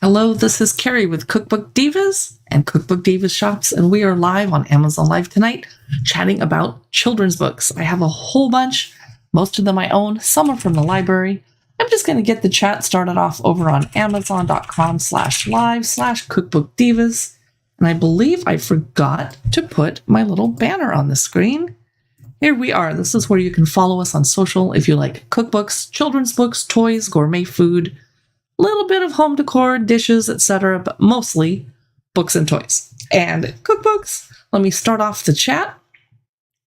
Hello, this is Carrie with Cookbook Divas and Cookbook Divas Shops, and we are live on Amazon Live tonight chatting about children's books. I have a whole bunch, most of them I own, some are from the library. I'm just going to get the chat started off over on amazon.com/live/cookbookdivas, and I believe I forgot to put my little banner on the screen. Here we are. This is where you can follow us on social if you like cookbooks, children's books, toys, gourmet food, little bit of home decor, dishes, etc., but mostly books and toys and cookbooks. Let me start off the chat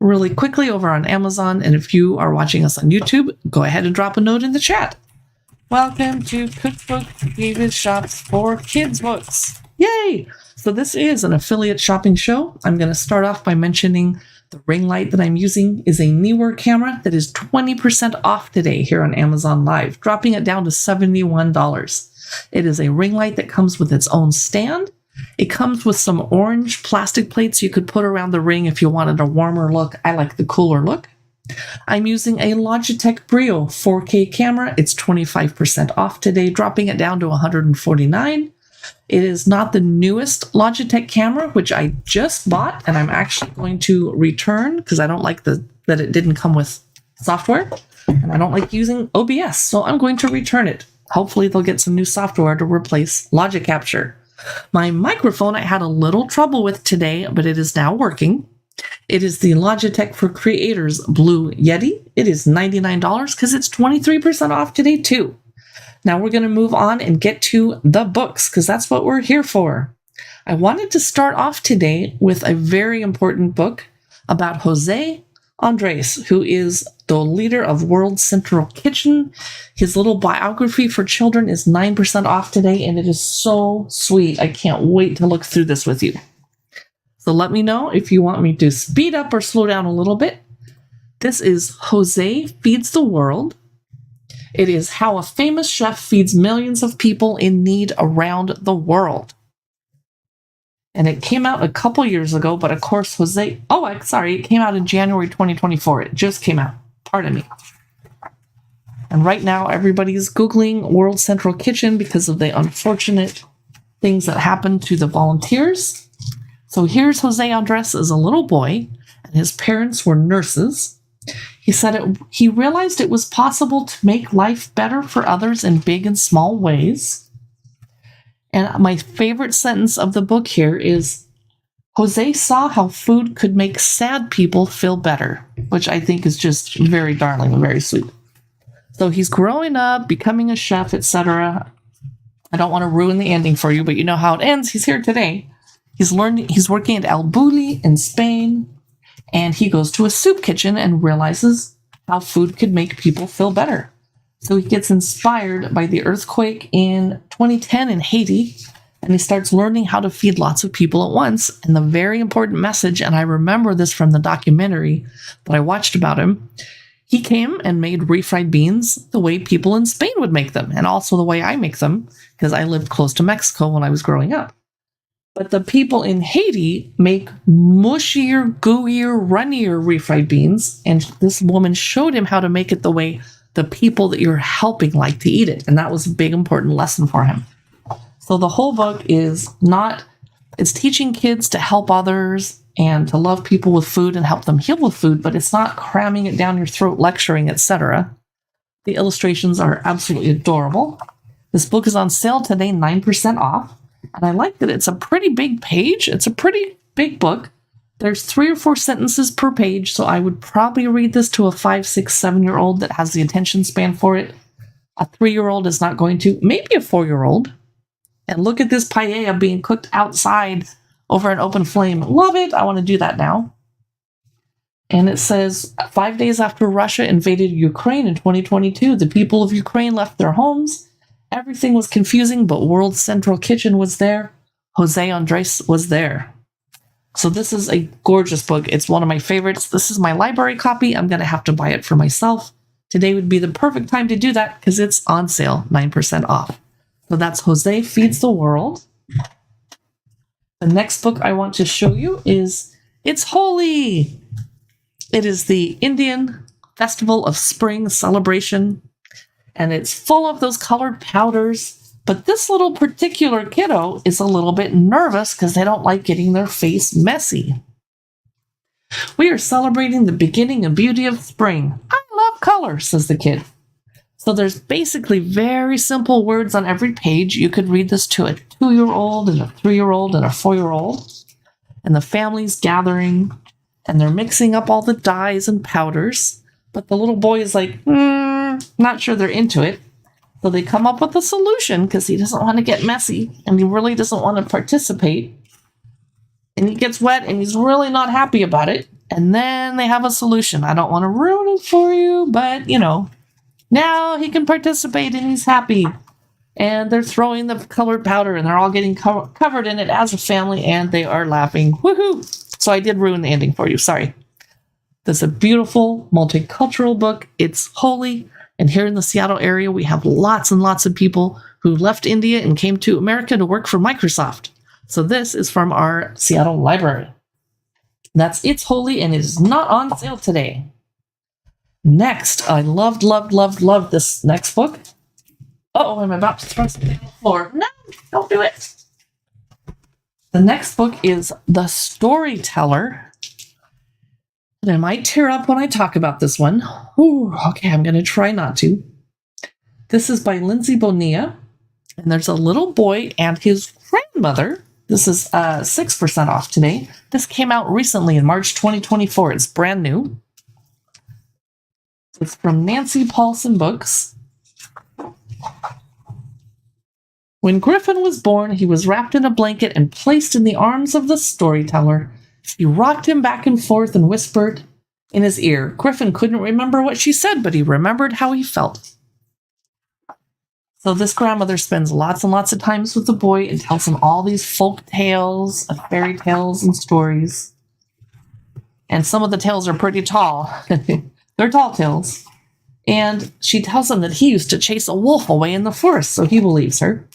really quickly over on Amazon, and if you are watching us on YouTube, go ahead and drop a note in the chat. Welcome to Cookbook Divas Shops for Kids Books. Yay! So this is an affiliate shopping show. I'm going to start off by mentioning the ring light that I'm using is a Neewer camera that is 20% off today here on Amazon Live, dropping it down to $71. It is a ring light that comes with its own stand. It comes with some orange plastic plates you could put around the ring if you wanted a warmer look. I like the cooler look. I'm using a Logitech Brio 4K camera. It's 25% off today, dropping it down to $149. It is not the newest Logitech camera, which I just bought, and I'm actually going to return because I don't like that it didn't come with software, and I don't like using OBS, so I'm going to return it. Hopefully they'll get some new software to replace Logic Capture. My microphone I had a little trouble with today, but it is now working. It is the Logitech for Creators Blue Yeti. It is $99 because it's 23% off today too. Now we're going to move on and get to the books because that's what we're here for. I wanted to start off today with a very important book about Jose Andres, who is the leader of World Central Kitchen. His little biography for children is 9% off today, and it is so sweet. I can't wait to look through this with you. So let me know if you want me to speed up or slow down a little bit. This is Jose Feeds the World. It is how a famous chef feeds millions of people in need around the world. And it came out a couple years ago, but of course, it came out in January 2024. It just came out. Pardon me. And right now, everybody's Googling World Central Kitchen because of the unfortunate things that happened to the volunteers. So here's Jose Andres as a little boy, and his parents were nurses. He said he realized it was possible to make life better for others in big and small ways. And my favorite sentence of the book here is, Jose saw how food could make sad people feel better, which I think is just very darling and very sweet. So he's growing up, becoming a chef, etc. I don't want to ruin the ending for you, but you know how it ends. He's here today. He's working at El Bulli in Spain. And he goes to a soup kitchen and realizes how food could make people feel better. So he gets inspired by the earthquake in 2010 in Haiti, and he starts learning how to feed lots of people at once. And the very important message, and I remember this from the documentary that I watched about him, he came and made refried beans the way people in Spain would make them, and also the way I make them, because I lived close to Mexico when I was growing up. But the people in Haiti make mushier, gooier, runnier refried beans. And this woman showed him how to make it the way the people that you're helping like to eat it. And that was a big, important lesson for him. So the whole book it's teaching kids to help others and to love people with food and help them heal with food, but it's not cramming it down your throat, lecturing, etc. The illustrations are absolutely adorable. This book is on sale today, 9% off. And I like that it's a pretty big page. It's a pretty big book. There's 3 or 4 sentences per page, so I would probably read this to a 5, 6, 7-year-old that has the attention span for it. A 3-year-old is not going to. Maybe a 4-year-old. And look at this paella being cooked outside over an open flame. Love it. I want to do that now. And it says, 5 days after Russia invaded Ukraine in 2022, the people of Ukraine left their homes. Everything was confusing, but World Central Kitchen was there. Jose Andres was there. So this is a gorgeous book. It's one of my favorites. This is my library copy. I'm going to have to buy it for myself. Today would be the perfect time to do that because it's on sale, 9% off. So that's Jose Feeds the World. The next book I want to show you is It's Holi. It is the Indian Festival of Spring celebration. And it's full of those colored powders But this little particular kiddo is a little bit nervous because they don't like getting their face messy. We are celebrating the beginning and beauty of spring. I love color, says the kid. So there's basically very simple words on every page. You could read this to a 2-year-old and a 3-year-old and a 4-year-old. And the family's gathering and they're mixing up all the dyes and powders. But the little boy is like, not sure they're into it. So they come up with a solution because he doesn't want to get messy and he really doesn't want to participate. And he gets wet and he's really not happy about it. And then they have a solution. I don't want to ruin it for you, but now he can participate and he's happy. And they're throwing the colored powder and they're all getting covered in it as a family and they are laughing. Woohoo! So I did ruin the ending for you. Sorry. This is a beautiful multicultural book. It's holy. And here in the Seattle area, we have lots and lots of people who left India and came to America to work for Microsoft. So this is from our Seattle library. That's It's Holy, and it is not on sale today. Next, I loved this next book. Uh-oh, I'm about to throw something on the floor. No, don't do it. The next book is The Storyteller. And I might tear up when I talk about this one. Ooh, okay, I'm going to try not to. This is by Lindsay Bonilla. And there's a little boy and his grandmother. This is 6% off today. This came out recently in March 2024. It's brand new. It's from Nancy Paulson Books. When Griffin was born, he was wrapped in a blanket and placed in the arms of the storyteller. He rocked him back and forth and whispered in his ear. Griffin couldn't remember what she said, but he remembered how he felt. So this grandmother spends lots and lots of times with the boy and tells him all these folk tales and fairy tales and stories. And some of the tales are pretty tall. They're tall tales. And she tells him that he used to chase a wolf away in the forest, so he believes her.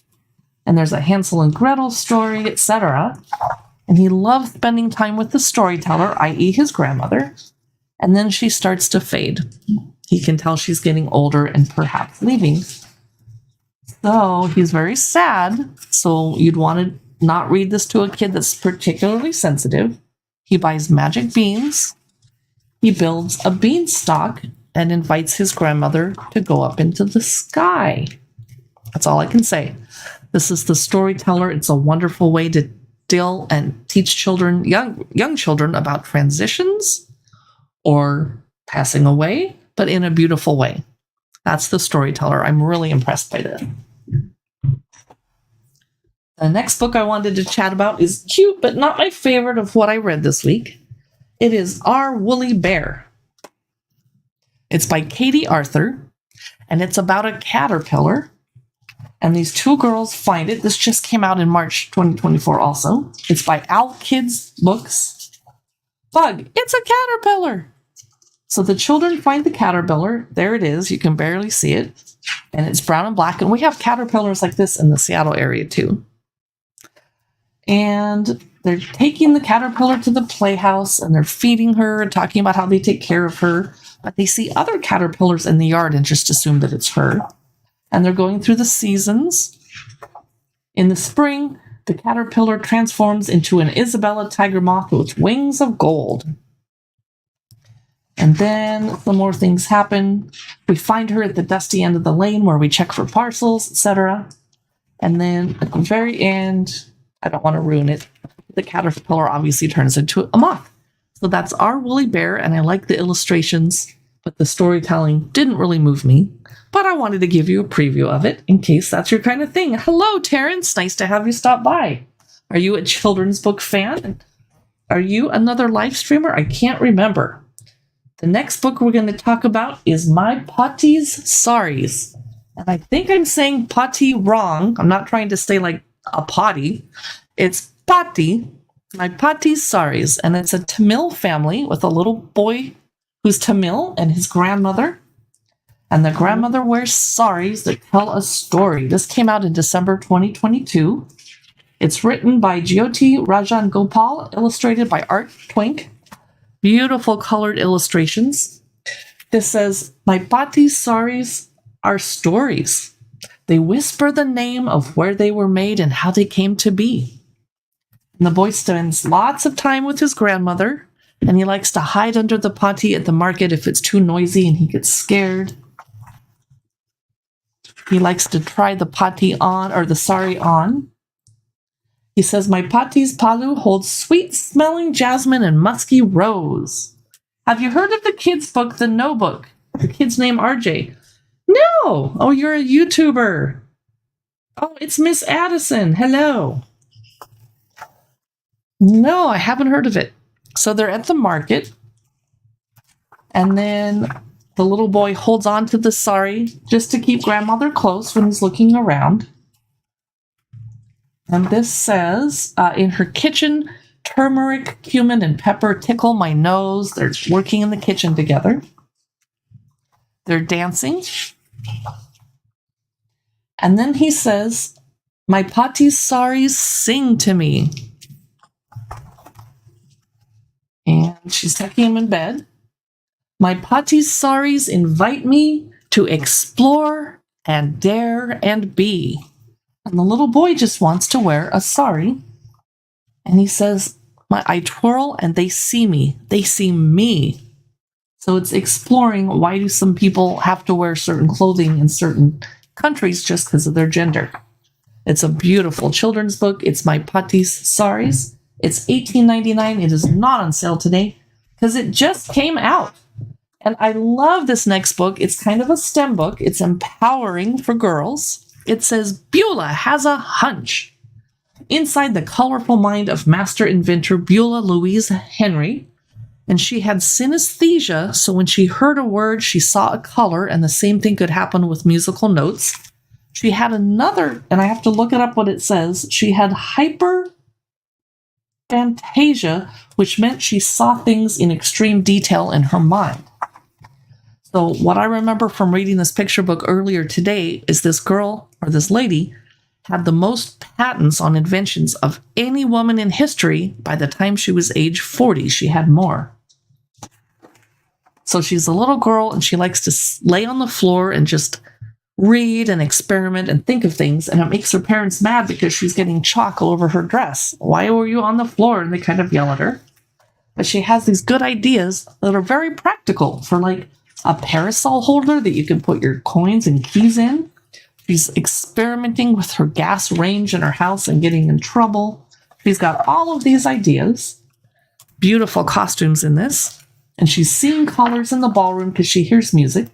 And there's a Hansel and Gretel story, etc. And he loves spending time with the storyteller, i.e. his grandmother. And then she starts to fade. He can tell she's getting older and perhaps leaving. So he's very sad. So you'd want to not read this to a kid that's particularly sensitive. He buys magic beans. He builds a beanstalk and invites his grandmother to go up into the sky. That's all I can say. This is The Storyteller. It's a wonderful way to deal and teach children, young children, about transitions or passing away, but in a beautiful way. That's The Storyteller. I'm really impressed by that. The next book I wanted to chat about is cute, but not my favorite of what I read this week. It is Our Woolly Bear. It's by Katie Arthur, and it's about a caterpillar. And these two girls find it. This just came out in March 2024 also. It's by Owl Kids Books. Bug, it's a caterpillar. So the children find the caterpillar. There it is. You can barely see it. And it's brown and black. And we have caterpillars like this in the Seattle area too. And they're taking the caterpillar to the playhouse and they're feeding her and talking about how they take care of her. But they see other caterpillars in the yard and just assume that it's her. And they're going through the seasons. In the spring, the caterpillar transforms into an Isabella tiger moth with wings of gold. And then some more things happen. We find her at the dusty end of the lane where we check for parcels, etc. And then at the very end, I don't want to ruin it, the caterpillar obviously turns into a moth. So that's Our Woolly Bear, and I like the illustrations, but the storytelling didn't really move me. But I wanted to give you a preview of it in case that's your kind of thing. Hello, Terrence. Nice to have you stop by. Are you a children's book fan? Are you another live streamer? I can't remember. The next book we're going to talk about is My Potty's Saris. And I think I'm saying potty wrong. I'm not trying to say like a potty. It's Potty, My Potty's Saris. And it's a Tamil family with a little boy who's Tamil and his grandmother. And the grandmother wears saris that tell a story. This came out in December 2022. It's written by Jyoti Rajan Gopal, illustrated by Art Twink. Beautiful colored illustrations. This says, My Potty's saris are stories. They whisper the name of where they were made and how they came to be. And the boy spends lots of time with his grandmother, and he likes to hide under the pati at the market if it's too noisy and he gets scared. He likes to try the pati on, or the sari on. He says, my pati's palu holds sweet-smelling jasmine and musky rose. Have you heard of the kids' book, The No Book? The kid's name RJ. No! Oh, you're a YouTuber. Oh, it's Miss Addison. Hello. No, I haven't heard of it. So they're at the market, and then the little boy holds on to the sari just to keep grandmother close when he's looking around. And this says, in her kitchen, turmeric, cumin, and pepper tickle my nose. They're working in the kitchen together. They're dancing. And then he says, my pati's saris sing to me. And she's tucking him in bed. My pati's saris invite me to explore and dare and be. And the little boy just wants to wear a sari. And he says, I twirl and they see me. They see me. So it's exploring, why do some people have to wear certain clothing in certain countries just because of their gender. It's a beautiful children's book. It's my pati's saris. It's $18.99. It is not on sale today because it just came out. And I love this next book. It's kind of a STEM book. It's empowering for girls. It says, Beulah has a hunch. Inside the colorful mind of master inventor Beulah Louise Henry. And she had synesthesia, so when she heard a word, she saw a color, and the same thing could happen with musical notes. She had another, and I have to look it up what it says. She had hyperphantasia, which meant she saw things in extreme detail in her mind. So what I remember from reading this picture book earlier today is this girl, or this lady, had the most patents on inventions of any woman in history. By the time she was age 40, she had more. So she's a little girl, and she likes to lay on the floor and just read and experiment and think of things, and it makes her parents mad because she's getting chalk all over her dress. Why were you on the floor? And they kind of yell at her. But she has these good ideas that are very practical for like a parasol holder that you can put your coins and keys in. She's experimenting with her gas range in her house and getting in trouble. She's got all of these ideas. Beautiful costumes in this. And she's seeing colors in the ballroom because she hears music.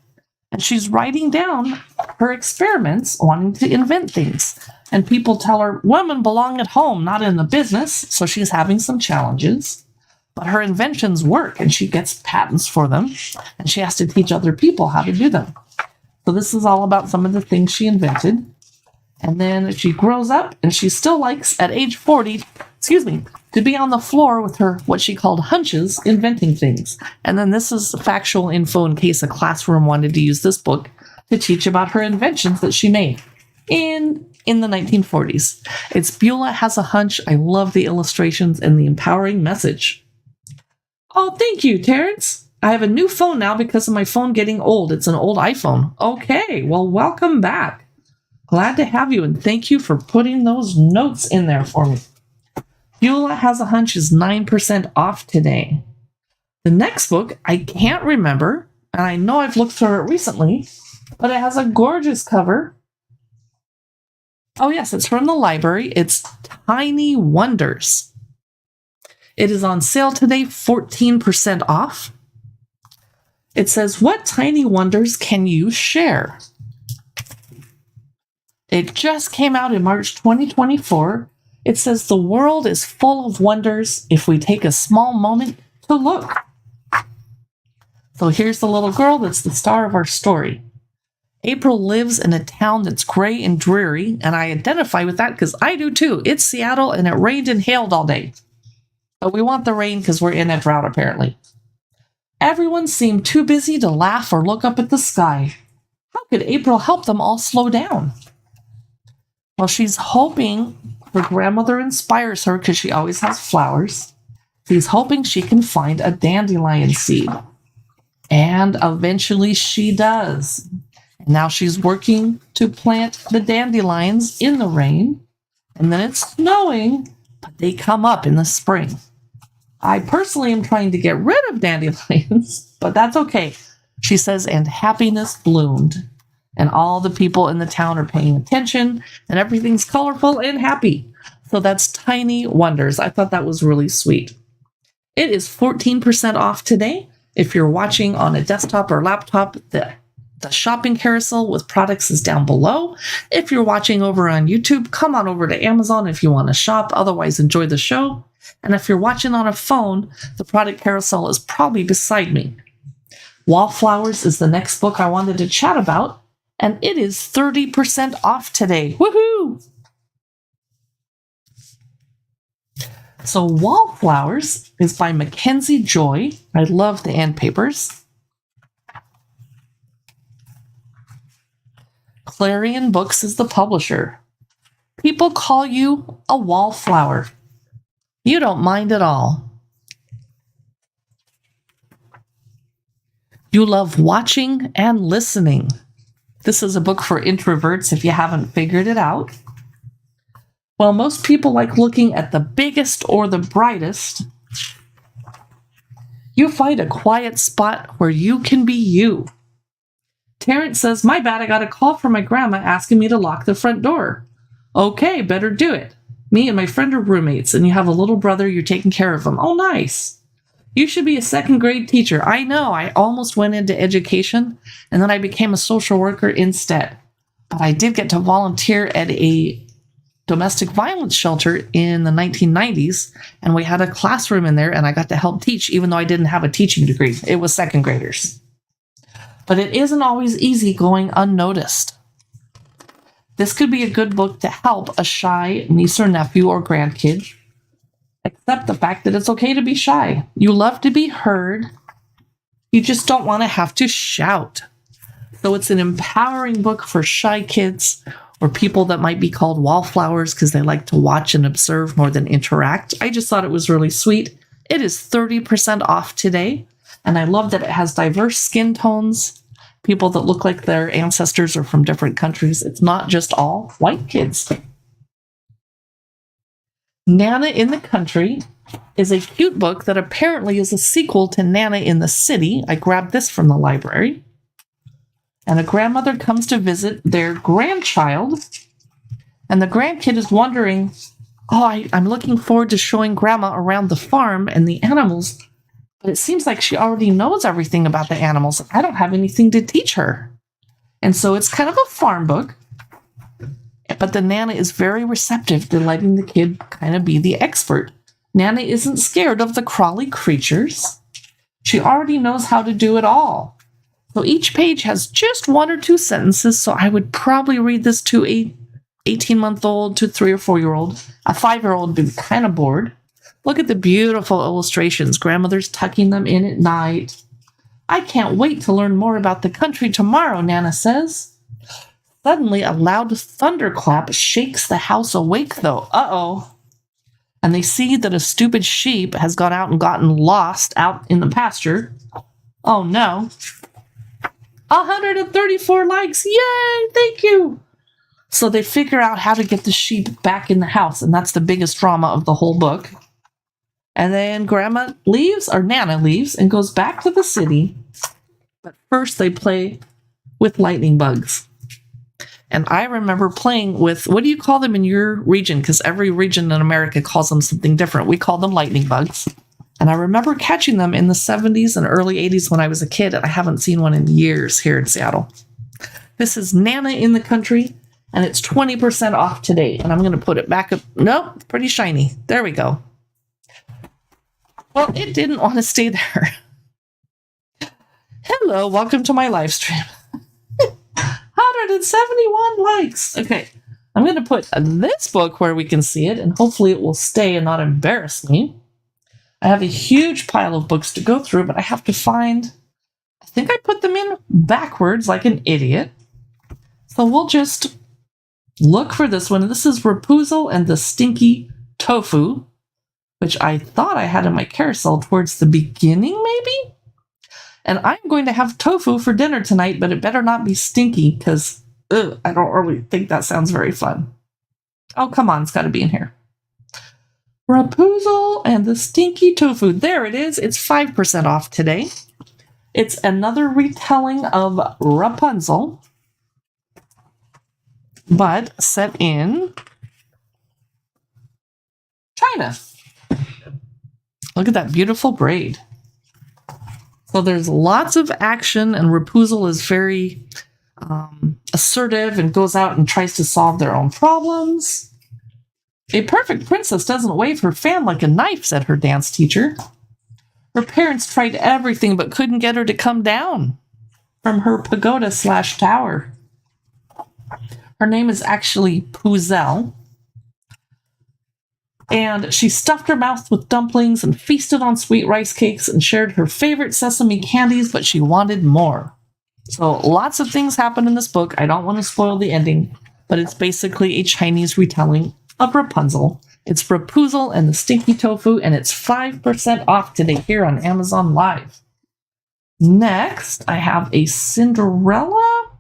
And she's writing down her experiments, wanting to invent things. And people tell her, women belong at home, not in the business. So she's having some challenges. But her inventions work, and she gets patents for them. And she has to teach other people how to do them. So this is all about some of the things she invented. And then she grows up, and she still likes, at age 40, to be on the floor with her, what she called hunches, inventing things. And then this is factual info in case a classroom wanted to use this book to teach about her inventions that she made in the 1940s. It's Beulah Has a Hunch. I love the illustrations and the empowering message. Oh, thank you, Terrence. I have a new phone now because of my phone getting old. It's an old iPhone. Okay, well, welcome back. Glad to have you, and thank you for putting those notes in there for me. Beulah Has a Hunch is 9% off today. The next book, I can't remember, and I know I've looked through it recently, but it has a gorgeous cover. Oh yes, it's from the library. It's Tiny Wonders. It is on sale today, 14% off. It says, what tiny wonders can you share? It just came out in March 2024. It says the world is full of wonders if we take a small moment to look. So here's the little girl that's the star of our story. April lives in a town that's gray and dreary, and I identify with that because I do too. It's Seattle, and it rained and hailed all day. But we want the rain because we're in a drought, apparently. Everyone seemed too busy to laugh or look up at the sky. How could April help them all slow down? Well, she's hoping her grandmother inspires her because she always has flowers. She's hoping she can find a dandelion seed. And eventually she does. And now she's working to plant the dandelions in the rain. And then it's snowing, but they come up in the spring. I personally am trying to get rid of dandelions, but that's okay. She says, and happiness bloomed. And all the people in the town are paying attention, and everything's colorful and happy. So that's Tiny Wonders. I thought that was really sweet. It is 14% off today. If you're watching on a desktop or laptop, the shopping carousel with products is down below. If you're watching over on YouTube, come on over to Amazon if you want to shop. Otherwise, enjoy the show. And if you're watching on a phone, the product carousel is probably beside me. Wallflowers is the next book I wanted to chat about, and it is 30% off today. Woohoo! So Wallflowers is by Mackenzie Joy. I love the end papers. Clarion Books is the publisher. People call you a wallflower. You don't mind at all. You love watching and listening. This is a book for introverts if you haven't figured it out. While most people like looking at the biggest or the brightest, you find a quiet spot where you can be you. Terrence says, my bad, I got a call from my grandma asking me to lock the front door. Okay, better do it. Me and my friend are roommates, and you have a little brother, you're taking care of him. Oh, nice. You should be a second grade teacher. I know, I almost went into education, and then I became a social worker instead. But I did get to volunteer at a domestic violence shelter in the 1990s, and we had a classroom in there, and I got to help teach, even though I didn't have a teaching degree. It was second graders. But it isn't always easy going unnoticed. This could be a good book to help a shy niece or nephew or grandkid accept the fact that it's okay to be shy. You love to be heard. You just don't want to have to shout. So it's an empowering book for shy kids or people that might be called wallflowers because they like to watch and observe more than interact. I just thought it was really sweet. It is 30% off today. And I love that it has diverse skin tones, people that look like their ancestors are from different countries. It's not just all white kids. Nana in the Country is a cute book that apparently is a sequel to Nana in the City. I grabbed this from the library. And a grandmother comes to visit their grandchild. And the grandkid is wondering, I'm looking forward to showing grandma around the farm and the animals. But it seems like she already knows everything about the animals. I don't have anything to teach her. And so it's kind of a farm book. But the Nana is very receptive to letting the kid kind of be the expert. Nana isn't scared of the crawly creatures. She already knows how to do it all. So each page has just 1 or 2 sentences, so I would probably read this to a 18-month-old to 3 or 4-year-old. A 5-year-old would be kind of bored. Look at the beautiful illustrations. Grandmother's tucking them in at night. I can't wait to learn more about the country tomorrow, Nana says. Suddenly, a loud thunderclap shakes the house awake, though. Uh-oh. And they see that a stupid sheep has gone out and gotten lost out in the pasture. Oh, no. 134 likes. Yay! Thank you. So they figure out how to get the sheep back in the house, and that's the biggest drama of the whole book. And then Nana leaves and goes back to the city. But first they play with lightning bugs. And I remember playing with, what do you call them in your region? Because every region in America calls them something different. We call them lightning bugs. And I remember catching them in the 70s and early 80s when I was a kid, and I haven't seen one in years here in Seattle. This is Nana in the Country, and it's 20% off today. And I'm going to put it back up. Nope, pretty shiny. There we go. Well, it didn't want to stay there. Hello, welcome to my live stream. 171 likes. Okay, I'm going to put this book where we can see it, and hopefully it will stay and not embarrass me. I have a huge pile of books to go through, but I have to find, I think I put them in backwards like an idiot. So we'll just look for this one. This is Rapunzel and the Stinky Tofu, which I thought I had in my carousel towards the beginning, maybe? And I'm going to have tofu for dinner tonight, but it better not be stinky because I don't really think that sounds very fun. Oh, come on, it's got to be in here. Rapunzel and the Stinky Tofu. There it is. It's 5% off today. It's another retelling of Rapunzel, but set in China. Look at that beautiful braid. So there's lots of action, and Rapunzel is very assertive and goes out and tries to solve their own problems. A perfect princess doesn't wave her fan like a knife, said her dance teacher. Her parents tried everything but couldn't get her to come down from her pagoda/tower. Her name is actually Puzel. And she stuffed her mouth with dumplings and feasted on sweet rice cakes and shared her favorite sesame candies, but she wanted more. So lots of things happen in this book. I don't want to spoil the ending, but it's basically a Chinese retelling of Rapunzel. It's Rapunzel and the Stinky Tofu, and it's 5% off today here on Amazon Live. Next, I have a Cinderella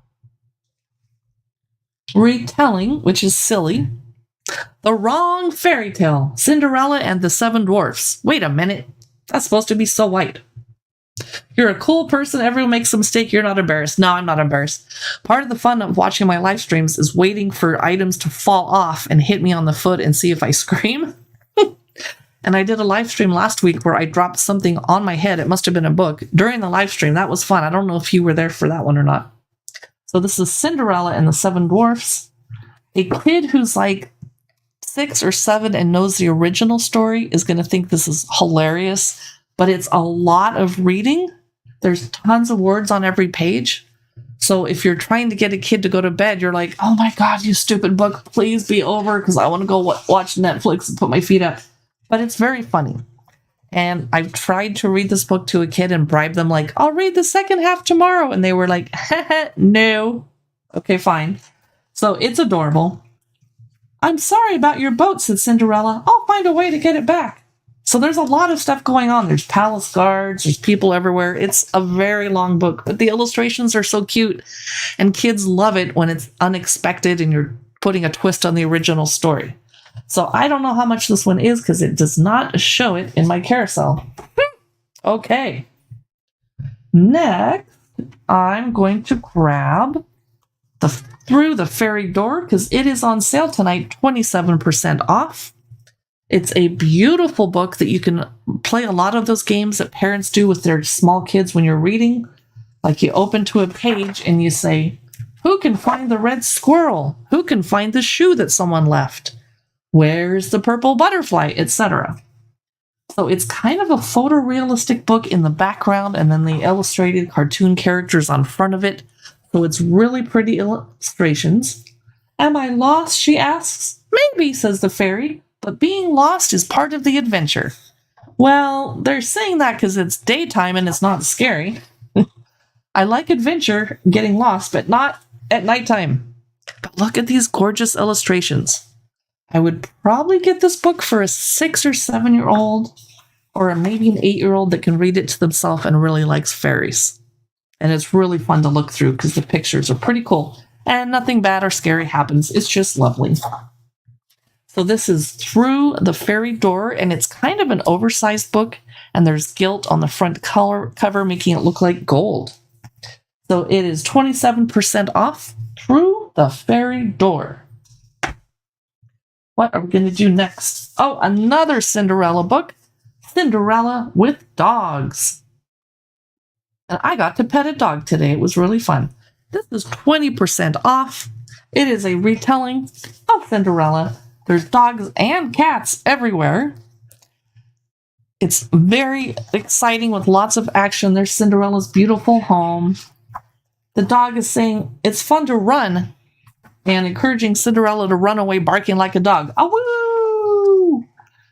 retelling, which is silly. The wrong fairy tale, Cinderella and the Seven Dwarfs. Wait a minute, that's supposed to be So White. You're a cool person, everyone makes a mistake, you're not embarrassed. No, I'm not embarrassed. Part of the fun of watching my live streams is waiting for items to fall off and hit me on the foot and see if I scream. And I did a live stream last week where I dropped something on my head. It must have been a book during the live stream. That was fun. I don't know if you were there for that one or not. So this is Cinderella and the Seven Dwarfs. A kid who's like 6 or 7 and knows the original story is going to think this is hilarious, but it's a lot of reading. There's tons of words on every page. So if you're trying to get a kid to go to bed, you're like, oh my God, you stupid book, please be over because I want to go watch Netflix and put my feet up. But it's very funny. And I've tried to read this book to a kid and bribe them like, I'll read the second half tomorrow. And they were like, no. Okay, fine. So it's adorable. I'm sorry about your boat, said Cinderella. I'll find a way to get it back. So there's a lot of stuff going on. There's palace guards, there's people everywhere. It's a very long book, but the illustrations are so cute. And kids love it when it's unexpected and you're putting a twist on the original story. So I don't know how much this one is because it does not show it in my carousel. Okay. Next, I'm going to grab Through the Fairy Door because it is on sale tonight, 27% off. It's a beautiful book that you can play a lot of those games that parents do with their small kids when you're reading. Like you open to a page and you say, who can find the red squirrel? Who can find the shoe that someone left? Where's the purple butterfly, etc. So it's kind of a photorealistic book in the background and then the illustrated cartoon characters on front of it. So it's really pretty illustrations. Am I lost, she asks. Maybe, says the fairy, but being lost is part of the adventure. Well, they're saying that because it's daytime and it's not scary. I like adventure, getting lost, but not at nighttime. But look at these gorgeous illustrations. I would probably get this book for a 6 or 7-year-old or maybe an 8-year-old that can read it to themselves and really likes fairies. And it's really fun to look through because the pictures are pretty cool. And nothing bad or scary happens. It's just lovely. So this is Through the Fairy Door, and it's kind of an oversized book. And there's gilt on the front cover, making it look like gold. So it is 27% off. Through the Fairy Door. What are we going to do next? Oh, another Cinderella book. Cinderella with Dogs. And I got to pet a dog today. It was really fun. This is 20% off. It is a retelling of Cinderella. There's dogs and cats everywhere. It's very exciting with lots of action. There's Cinderella's beautiful home. The dog is saying it's fun to run and encouraging Cinderella to run away barking like a dog. Awoo!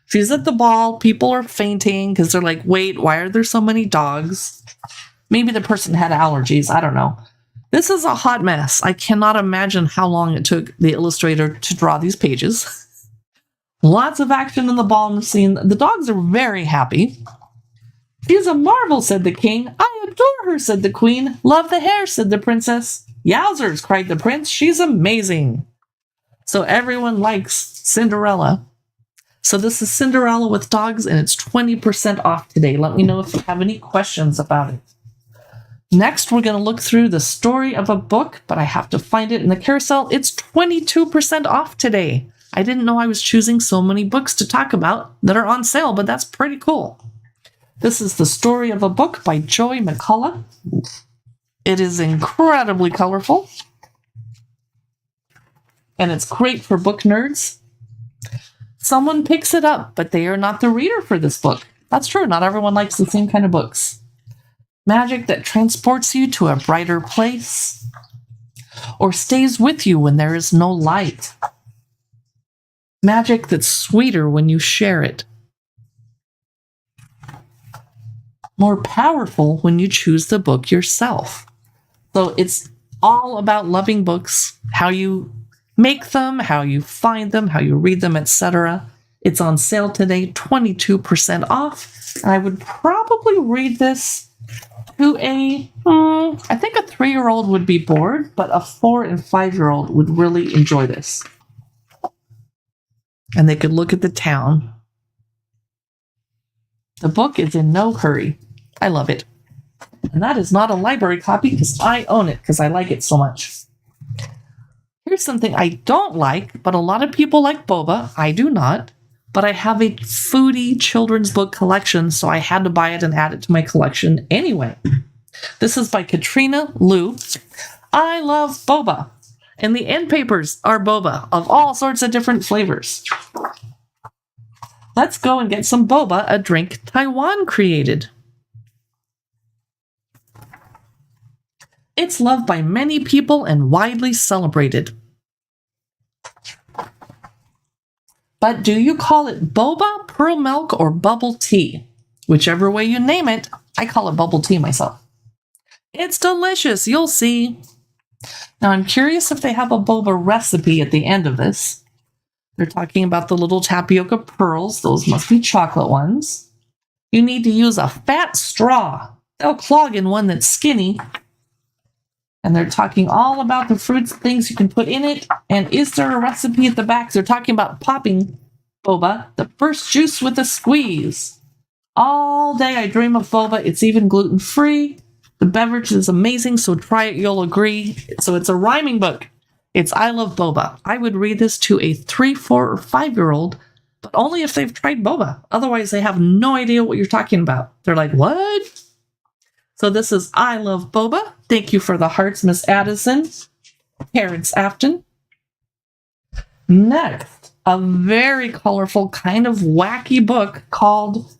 She's at the ball. People are fainting because they're like, wait, why are there so many dogs? Maybe the person had allergies. I don't know. This is a hot mess. I cannot imagine how long it took the illustrator to draw these pages. Lots of action in the ballroom scene. The dogs are very happy. She's a marvel, said the king. I adore her, said the queen. Love the hair, said the princess. Yowzers, cried the prince. She's amazing. So everyone likes Cinderella. So this is Cinderella with dogs, and it's 20% off today. Let me know if you have any questions about it. Next, we're going to look through the story of a book, but I have to find it in the carousel. It's 22% off today. I didn't know I was choosing so many books to talk about that are on sale, but that's pretty cool. This is the story of a book by Joy McCullough. It is incredibly colorful, and it's great for book nerds. Someone picks it up, but they are not the reader for this book. That's true. Not everyone likes the same kind of books. Magic that transports you to a brighter place or stays with you when there is no light. Magic that's sweeter when you share it. More powerful when you choose the book yourself. So it's all about loving books, how you make them, how you find them, how you read them, etc. It's on sale today, 22% off. And I would probably read this to I think a 3-year-old would be bored, but a 4 and 5-year-old would really enjoy this. And they could look at the town. The book is in no hurry. I love it. And that is not a library copy because I own it because I like it so much. Here's something I don't like, but a lot of people like boba. I do not. But I have a foodie children's book collection, so I had to buy it and add it to my collection anyway. This is by Katrina Liu. I love boba. And the end papers are boba of all sorts of different flavors. Let's go and get some boba, a drink Taiwan created. It's loved by many people and widely celebrated. But do you call it boba, pearl milk, or bubble tea? Whichever way you name it, I call it bubble tea myself. It's delicious, you'll see. Now I'm curious if they have a boba recipe at the end of this. They're talking about the little tapioca pearls. Those must be chocolate ones. You need to use a fat straw. They'll clog in one that's skinny. And they're talking all about the fruits, things you can put in it. And is there a recipe at the back? They're talking about popping boba, the first juice with a squeeze. All day I dream of boba. It's even gluten-free. The beverage is amazing, so try it, you'll agree. So it's a rhyming book. It's I Love Boba. I would read this to a 3, 4, or 5-year-old, but only if they've tried boba. Otherwise, they have no idea what you're talking about. They're like, what? So this is I Love Boba. Thank you for the hearts, Miss Addison. Terrence Afton. Next, a very colorful, kind of wacky book called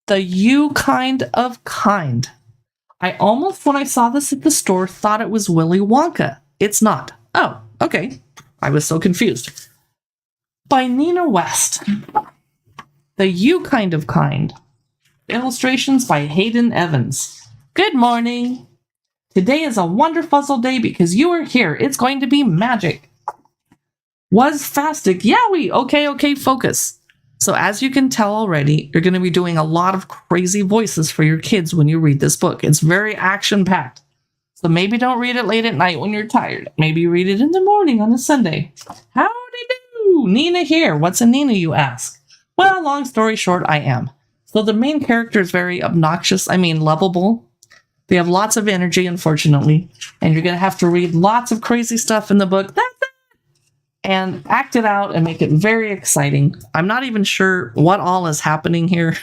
The You Kind of Kind. I almost, when I saw this at the store, thought it was Willy Wonka. It's not. Oh, okay. I was so confused. By Nina West. The You Kind of Kind. Illustrations by Hayden Evans. Good morning. Today is a wonderful day because you are here. It's going to be magic. Was fastic. Yowie. Okay, focus. So as you can tell already, you're going to be doing a lot of crazy voices for your kids when you read this book. It's very action-packed. So maybe don't read it late at night when you're tired. Maybe read it in the morning on a Sunday. Howdy do? Nina here. What's a Nina, you ask? Well, long story short, I am. So the main character is very obnoxious. Lovable. They have lots of energy, unfortunately. And you're going to have to read lots of crazy stuff in the book. That's it. And act it out and make it very exciting. I'm not even sure what all is happening here.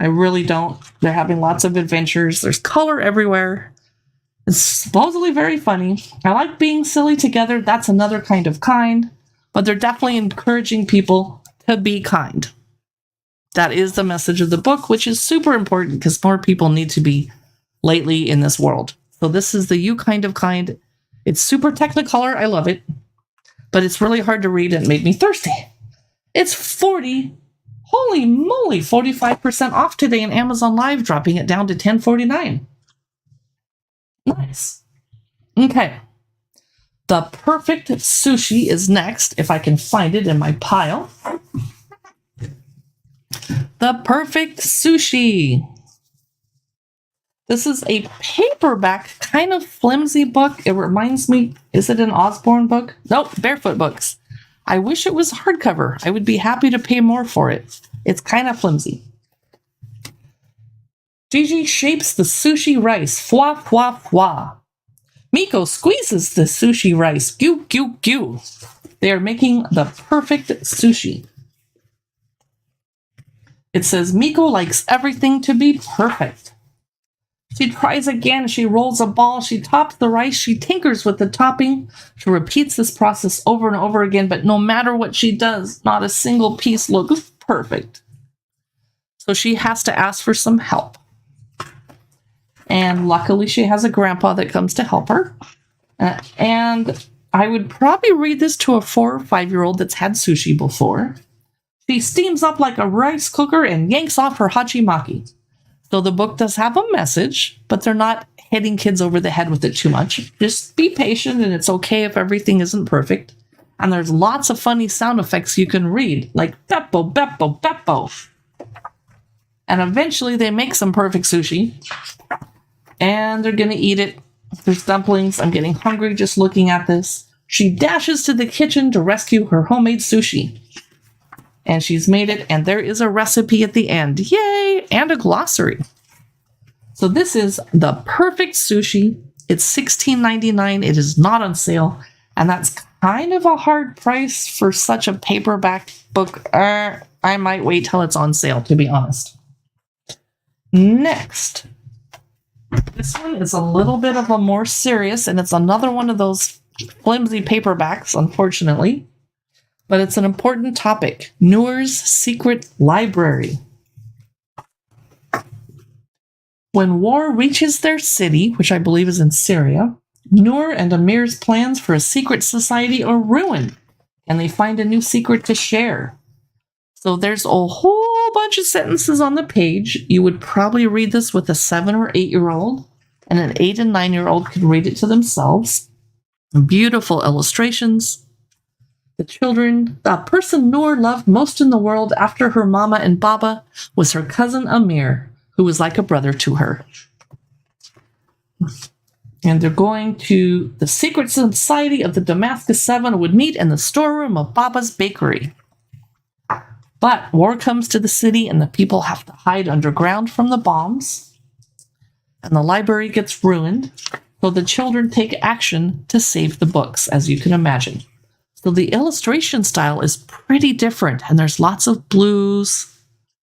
I really don't. They're having lots of adventures. There's color everywhere. It's supposedly very funny. I like being silly together. That's another kind of kind. But they're definitely encouraging people to be kind. That is the message of the book, which is super important because more people need to be lately in this world. So this is the You Kind of Kind. It's super technicolor. I love it. But it's really hard to read and it made me thirsty. It's 40, holy moly, 45% off today in Amazon Live, dropping it down to $10.49. Nice. Okay. The Perfect Sushi is next, if I can find it in my pile. The Perfect Sushi. This is a paperback, kind of flimsy book. It reminds me, is it an Osborne book? Nope, Barefoot Books. I wish it was hardcover. I would be happy to pay more for it. It's kind of flimsy. Gigi shapes the sushi rice. Fwa, fwa, fwa. Miko squeezes the sushi rice. Goo, goo, goo. They are making the perfect sushi. It says Miko likes everything to be perfect. She tries again. She rolls a ball. She tops the rice. She tinkers with the topping. She repeats this process over and over again, but no matter what she does, not a single piece looks perfect. So she has to ask for some help. And luckily, she has a grandpa that comes to help her. And I would probably read this to a 4 or 5-year-old that's had sushi before. She steams up like a rice cooker and yanks off her hachimaki. So the book does have a message, but they're not hitting kids over the head with it too much. Just be patient, and it's okay if everything isn't perfect. And there's lots of funny sound effects you can read, like Beppo, Beppo, Beppo. And eventually they make some perfect sushi. And they're going to eat it. There's dumplings. I'm getting hungry just looking at this. She dashes to the kitchen to rescue her homemade sushi. And she's made it, and there is a recipe at the end. Yay! And a glossary. So this is the perfect sushi. It's $16.99. It is not on sale. And that's kind of a hard price for such a paperback book. I might wait till it's on sale, to be honest. Next. This one is a little bit of a more serious, and it's another one of those flimsy paperbacks, unfortunately. But it's an important topic. Noor's Secret Library. When war reaches their city, which I believe is in Syria, Noor and Amir's plans for a secret society are ruined, and they find a new secret to share. So there's a whole bunch of sentences on the page. You would probably read this with a 7 or 8-year-old, and an 8 and 9-year-old could read it to themselves. Beautiful illustrations. The person Noor loved most in the world after her mama and baba was her cousin Amir, who was like a brother to her. And they're going to the secret society of the Damascus 7 would meet in the storeroom of Baba's bakery. But war comes to the city and the people have to hide underground from the bombs. And the library gets ruined. So the children take action to save the books, as you can imagine. So the illustration style is pretty different. And there's lots of blues,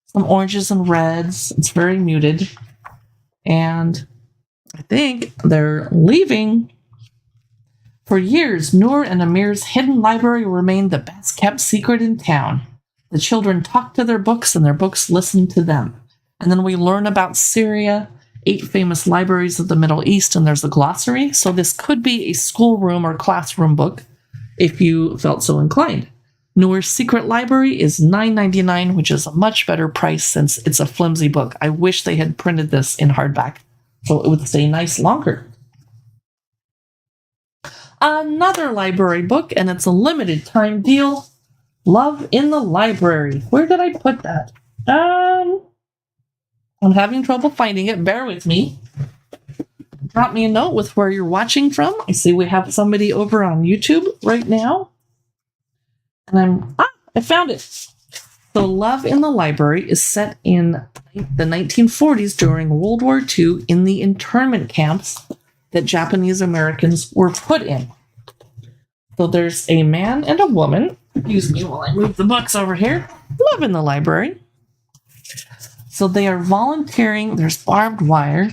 some oranges and reds. It's very muted. And I think they're leaving. For years, Noor and Amir's hidden library remained the best kept secret in town. The children talk to their books and their books listen to them. And then we learn about Syria, 8 famous libraries of the Middle East, and there's a glossary. So this could be a schoolroom or classroom book if you felt so inclined. Noor's Secret Library is $9.99, which is a much better price since it's a flimsy book. I wish they had printed this in hardback so it would stay nice longer. Another library book, and it's a limited time deal. Love in the Library. Where did I put that? I'm having trouble finding it. Bear with me. Drop me a note with where you're watching from. I see we have somebody over on YouTube right now. And I found it. So Love in the Library is set in the 1940s during World War II in the internment camps that Japanese Americans were put in. So there's a man and a woman. Excuse me while I move the books over here. Love in the Library. So they are volunteering. There's barbed wire.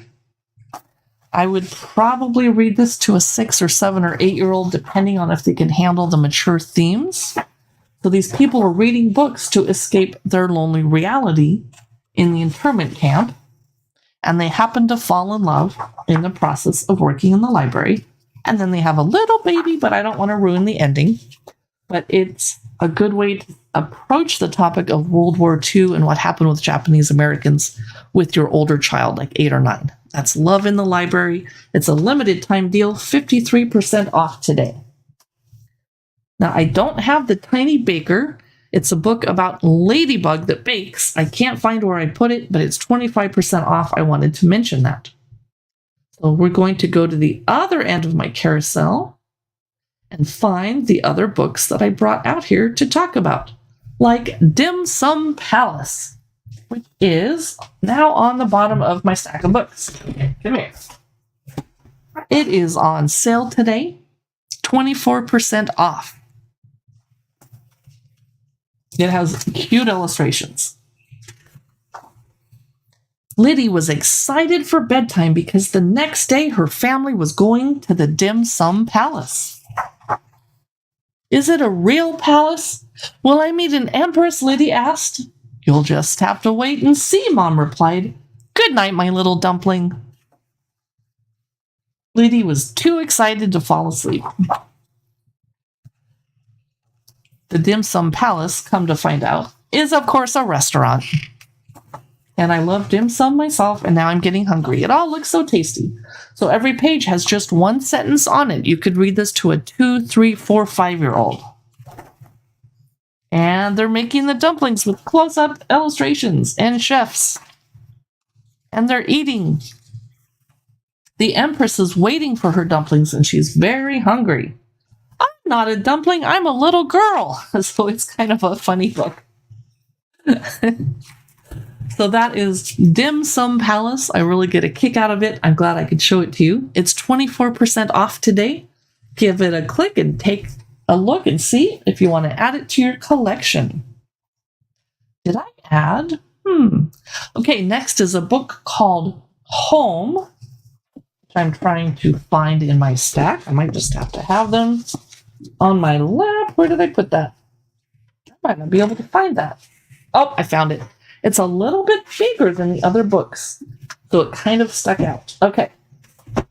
I would probably read this to a 6 or 7 or 8-year-old, depending on if they can handle the mature themes. So these people are reading books to escape their lonely reality in the internment camp. And they happen to fall in love in the process of working in the library. And then they have a little baby, but I don't want to ruin the ending. But it's a good way to approach the topic of World War II and what happened with Japanese Americans with your older child, like 8 or 9. That's Love in the Library. It's a limited time deal, 53% off today. Now, I don't have The Tiny Baker. It's a book about Ladybug that bakes. I can't find where I put it, but it's 25% off. I wanted to mention that. So we're going to go to the other end of my carousel and find the other books that I brought out here to talk about, like Dim Sum Palace, which is now on the bottom of my stack of books. Okay, come here. It is on sale today, 24% off. It has cute illustrations. Liddy was excited for bedtime because the next day her family was going to the Dim Sum Palace. Is it a real palace? Will I meet an empress? Liddy asked. You'll just have to wait and see, Mom replied. Good night, my little dumpling. Liddy was too excited to fall asleep. The Dim Sum Palace, come to find out, is of course a restaurant. And I love dim sum myself, and now I'm getting hungry. It all looks so tasty. So every page has just one sentence on it. You could read this to a 2, 3, 4, 5-year-old. And they're making the dumplings with close-up illustrations and chefs. And they're eating. The Empress is waiting for her dumplings, and she's very hungry. I'm not a dumpling, I'm a little girl. So it's kind of a funny book. So that is Dim Sum Palace. I really get a kick out of it. I'm glad I could show it to you. It's 24% off today. Give it a click and take a look and see if you want to add it to your collection. Did I add? Okay, next is a book called Home, which I'm trying to find in my stack. I might just have to have them on my lap. Where did I put that? I might not be able to find that. Oh, I found it. It's a little bit bigger than the other books, so it kind of stuck out. Okay,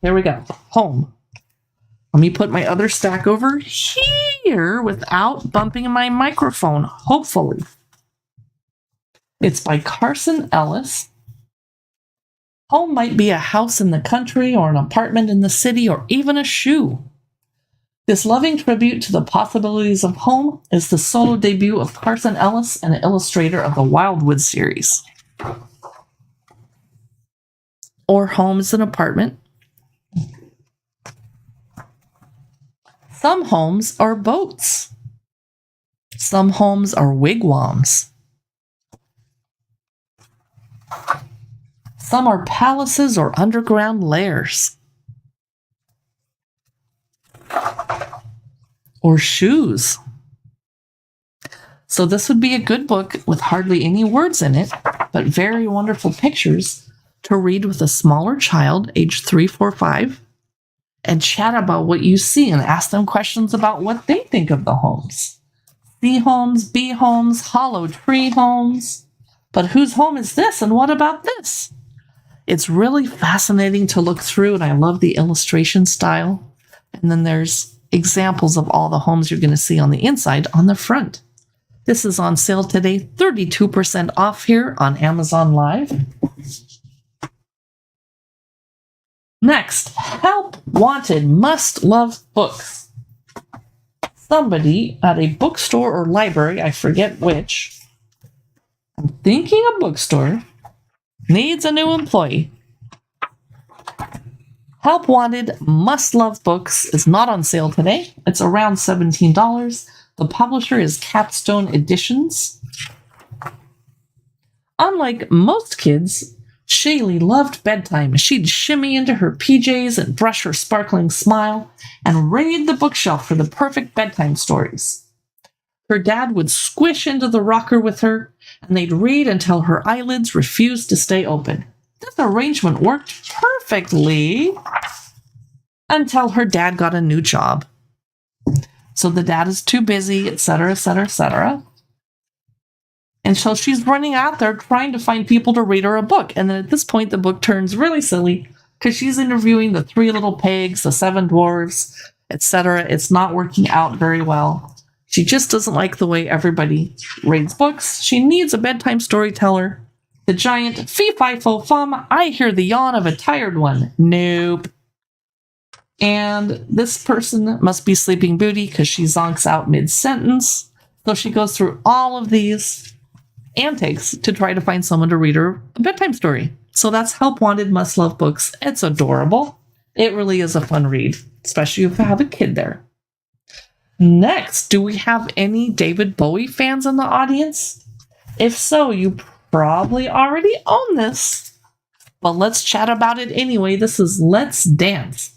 here we go. Home. Let me put my other stack over here without bumping my microphone, hopefully. It's by Carson Ellis. Home might be a house in the country or an apartment in the city or even a shoe. This loving tribute to the possibilities of home is the solo debut of Carson Ellis, an illustrator of the Wildwood series. Or home is an apartment. Some homes are boats. Some homes are wigwams. Some are palaces or underground lairs. Or shoes. So this would be a good book with hardly any words in it, but very wonderful pictures to read with a smaller child, age 3, 4, 5, and chat about what you see and ask them questions about what they think of the homes. C homes, B homes, hollow tree homes. But whose home is this and what about this? It's really fascinating to look through, and I love the illustration style. And then there's examples of all the homes you're going to see on the inside on the front. This is on sale today, 32% off here on Amazon Live. Next, Help Wanted Must Love Books. Somebody at a bookstore or library, I forget which, I'm thinking a bookstore, needs a new employee. Help Wanted Must Love Books is not on sale today. It's around $17. The publisher is Capstone Editions. Unlike most kids, Shaylee loved bedtime. She'd shimmy into her PJs and brush her sparkling smile and raid the bookshelf for the perfect bedtime stories. Her dad would squish into the rocker with her, and they'd read until her eyelids refused to stay open. This arrangement worked perfectly until her dad got a new job. So the dad is too busy, etc., etc., etc. And so she's running out there trying to find people to read her a book. And then at this point, the book turns really silly because she's interviewing the 3 little pigs, the 7 dwarves, etc. It's not working out very well. She just doesn't like the way everybody reads books. She needs a bedtime storyteller. The giant fee-fi-fo-fum, I hear the yawn of a tired one. Nope. And this person must be Sleeping Beauty because she zonks out mid-sentence. So she goes through all of these antics to try to find someone to read her a bedtime story. So that's Help Wanted Must Love Books. It's adorable. It really is a fun read, especially if you have a kid there. Next, do we have any David Bowie fans in the audience? If so, you probably already own this, but let's chat about it anyway. This is Let's Dance.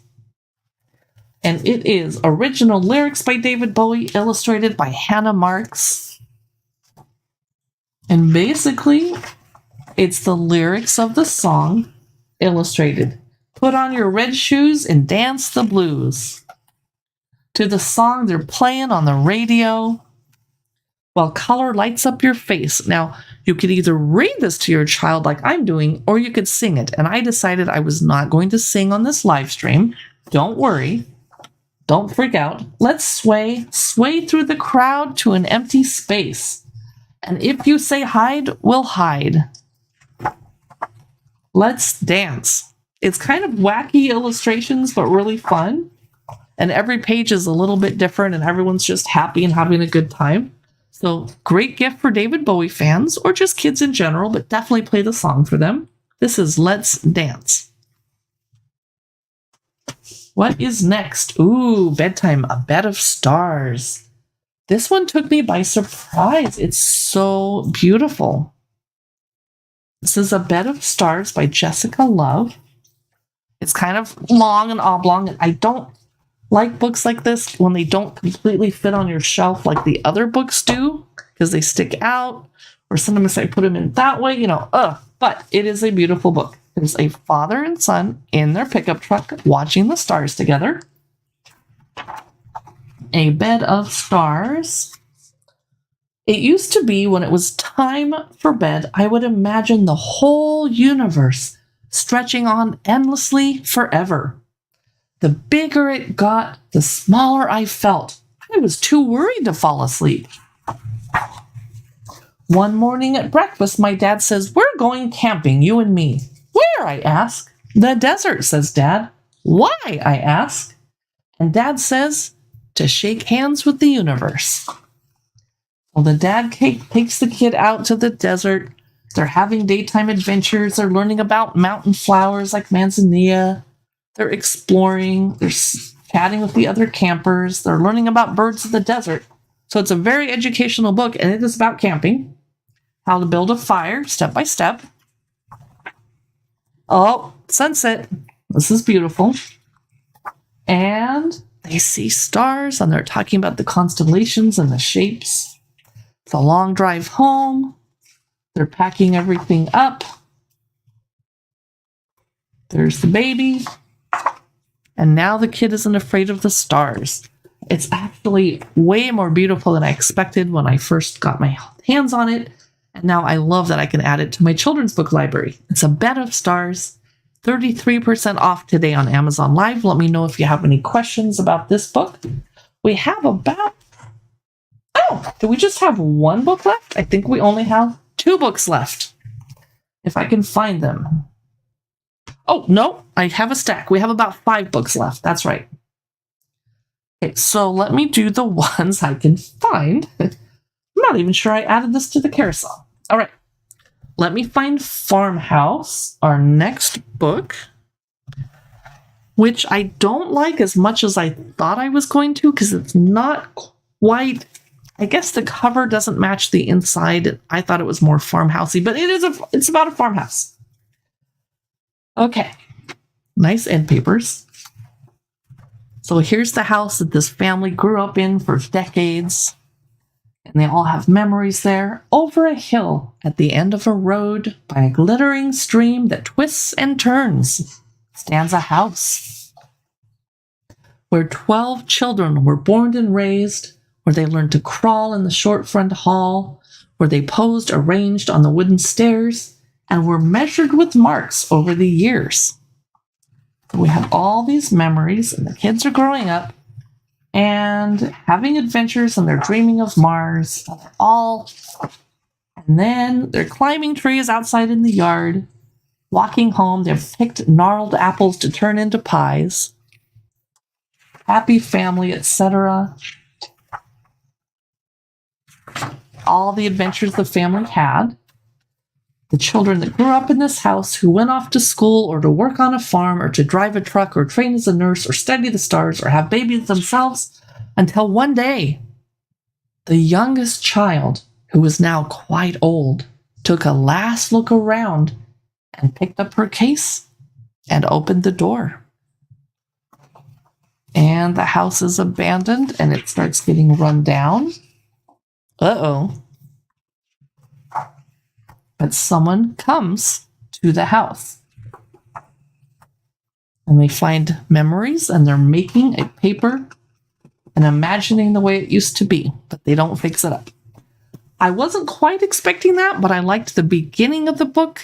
And it is original lyrics by David Bowie, illustrated by Hannah Marks. And basically, it's the lyrics of the song illustrated. Put on your red shoes and dance the blues. To the song they're playing on the radio while color lights up your face. Now, you could either read this to your child like I'm doing, or you could sing it. And I decided I was not going to sing on this live stream. Don't worry. Don't freak out. Let's sway through the crowd to an empty space. And if you say hide, we'll hide. Let's dance. It's kind of wacky illustrations, but really fun. And every page is a little bit different, and everyone's just happy and having a good time. So great gift for David Bowie fans, or just kids in general, but definitely play the song for them. This is Let's Dance. What is next? Ooh, bedtime, A Bed of Stars. This one took me by surprise. It's so beautiful. This is A Bed of Stars by Jessica Love. It's kind of long and oblong, and I don't like books like this when they don't completely fit on your shelf like the other books do, because they stick out, or sometimes I put them in that way, but it is a beautiful book. There's a father and son in their pickup truck watching the stars together. A Bed of Stars. It used to be when it was time for bed, I would imagine the whole universe stretching on endlessly forever. The bigger it got, the smaller I felt. I was too worried to fall asleep. One morning at breakfast, my dad says, "We're going camping, you and me." "Where?" I ask. "The desert," says Dad. "Why?" I ask. And Dad says, "To shake hands with the universe." Well, the dad takes the kid out to the desert. They're having daytime adventures. They're learning about mountain flowers like manzanilla. They're exploring. They're chatting with the other campers. They're learning about birds of the desert. So it's a very educational book, and it is about camping. How to build a fire, step by step. Oh, sunset. This is beautiful. And they see stars, and they're talking about the constellations and the shapes. It's a long drive home. They're packing everything up. There's the baby. And now the kid isn't afraid of the stars. It's actually way more beautiful than I expected when I first got my hands on it. And now I love that I can add it to my children's book library. It's A Bed of Stars, 33% off today on Amazon Live. Let me know if you have any questions about this book. We have do we just have one book left? I think we only have 2 books left. If I can find them. Oh, no, I have a stack. We have about 5 books left. That's right. Okay, so let me do the ones I can find. I'm not even sure I added this to the carousel. All right. Let me find Farmhouse, our next book, which I don't like as much as I thought I was going to, because it's not quite, I guess the cover doesn't match the inside. I thought it was more farmhousey, but it's about a farmhouse. Okay. Nice end papers. So here's the house that this family grew up in for decades. And they all have memories there. Over a hill at the end of a road by a glittering stream that twists and turns stands a house where 12 children were born and raised, where they learned to crawl in the short front hall, where they posed arranged on the wooden stairs, and were measured with marks over the years. We have all these memories, and the kids are growing up and having adventures, and they're dreaming of Mars. And then they're climbing trees outside in the yard, walking home. They've picked gnarled apples to turn into pies. Happy family, etc. All the adventures the family had. The children that grew up in this house, who went off to school or to work on a farm or to drive a truck or train as a nurse or study the stars or have babies themselves, until one day, the youngest child, who was now quite old, took a last look around and picked up her case and opened the door. And the house is abandoned and it starts getting run down. Uh-oh. But someone comes to the house. And they find memories and they're making a paper and imagining the way it used to be, but they don't fix it up. I wasn't quite expecting that, but I liked the beginning of the book